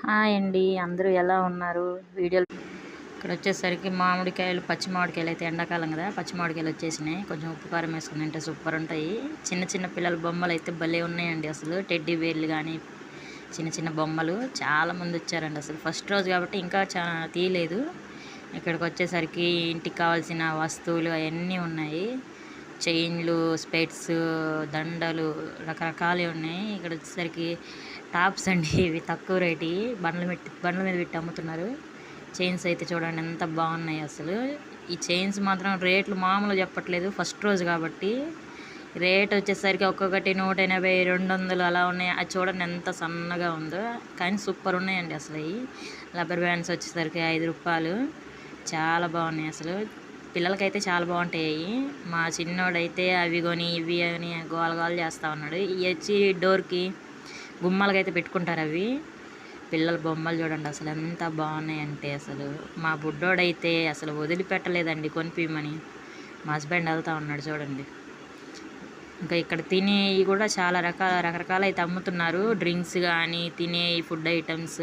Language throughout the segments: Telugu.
హాయ్ అండి, అందరూ ఎలా ఉన్నారు? వీడియోలు ఇక్కడ వచ్చేసరికి మామిడికాయలు, పచ్చి మామిడికాయలు అయితే ఎండాకాలం కదా, పచ్చి మామిడికాయలు వచ్చేసినాయి. కొంచెం ఉప్పు కారం వేసుకుని తింటే సూపర్ ఉంటాయి. చిన్న చిన్న పిల్లల బొమ్మలు అయితే భలే ఉన్నాయండి. అసలు టెడ్డీ బేర్లు కానీ చిన్న చిన్న బొమ్మలు చాలామంది వచ్చారండి. అసలు ఫస్ట్ రోజు కాబట్టి ఇంకా తీయలేదు. ఇక్కడికి వచ్చేసరికి ఇంటికి కావాల్సిన వస్తువులు అవన్నీ ఉన్నాయి. చైన్లు, స్పెట్స్, దండలు రకరకాలు ఉన్నాయి. ఇక్కడ వచ్చేసరికి టాప్స్ అండి, ఇవి తక్కువ రేటు, బండ్ల మీద పెట్టి అమ్ముతున్నారు. చైన్స్ అయితే చూడండి ఎంత బాగున్నాయి. అసలు ఈ చైన్స్ మాత్రం రేట్లు మామూలు చెప్పట్లేదు, ఫస్ట్ రోజు కాబట్టి. రేట్ వచ్చేసరికి ఒక్కొక్కటి 180, 200 అలా ఉన్నాయి. అది చూడండి ఎంత సన్నగా ఉందో, కానీ సూపర్ ఉన్నాయండి. అసలు ఈ రబ్బర్ బ్యాండ్స్ వచ్చేసరికి 5 రూపాయలు, చాలా బాగున్నాయి. అసలు పిల్లలకైతే చాలా బాగుంటాయి. మా చిన్నోడైతే అవి కొని ఇవి అని గోల చేస్తూ ఉన్నాడు. ఇవి వచ్చి డోర్కి గుమ్మాలకైతే పెట్టుకుంటారు. అవి పిల్లల బొమ్మలు చూడండి అసలు ఎంత బాగున్నాయంటే, అసలు మా బుడ్డోడైతే అసలు వదిలిపెట్టలేదండి కొనిపిమ్మని. మా హస్బెండ్ వెళ్తూ ఉన్నాడు చూడండి. ఇంకా ఇక్కడ తినేవి కూడా చాలా రకరకాలు అయితే అమ్ముతున్నారు. డ్రింక్స్ కానీ తినే ఫుడ్ ఐటమ్స్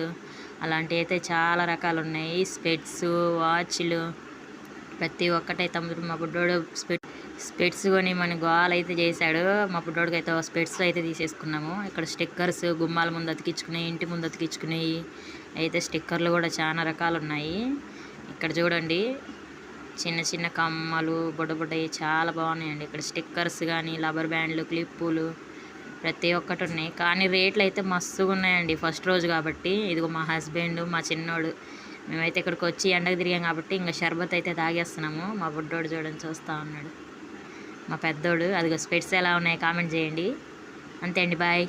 అలాంటివి అయితే చాలా రకాలు ఉన్నాయి. స్పెట్స్, వాచ్లు ప్రతి ఒక్కటైతే అమ్ముతున్నారు. మా బుడ్డోడు స్పెట్స్ కొని మన గోల్ అయితే చేశాడు. మా బుడ్డోడికి అయితే స్పెట్స్ అయితే తీసేసుకున్నాము. ఇక్కడ స్టిక్కర్స్ గుమ్మాల ముందు అతికించుకునేవి, ఇంటి ముందు అతికించుకునేవి అయితే స్టిక్కర్లు కూడా చాలా రకాలు ఉన్నాయి. ఇక్కడ చూడండి చిన్న చిన్న కమ్మలు, బుడ్డబుడ్డవి చాలా బాగున్నాయండి. ఇక్కడ స్టిక్కర్స్ కానీ రబ్బర్ బ్యాండ్లు, క్లిప్పులు ప్రతి ఒక్కటి ఉన్నాయి. కానీ రేట్లు అయితే మస్తుగా ఉన్నాయండి ఫస్ట్ రోజు కాబట్టి. ఇదిగో మా హస్బెండ్, మా చిన్నోడు, మేమైతే ఇక్కడికి వచ్చి ఎండకు తిరిగాం కాబట్టి ఇంకా షర్బత్ అయితే తాగేస్తున్నాము. మా బుడ్డోడు చూడండి చూస్తూ ఉన్నాడు. మా పెద్దోడు అదిగో స్పెట్స్ ఎలా ఉన్నాయి కామెంట్ చేయండి. అంతే అండి, బాయ్.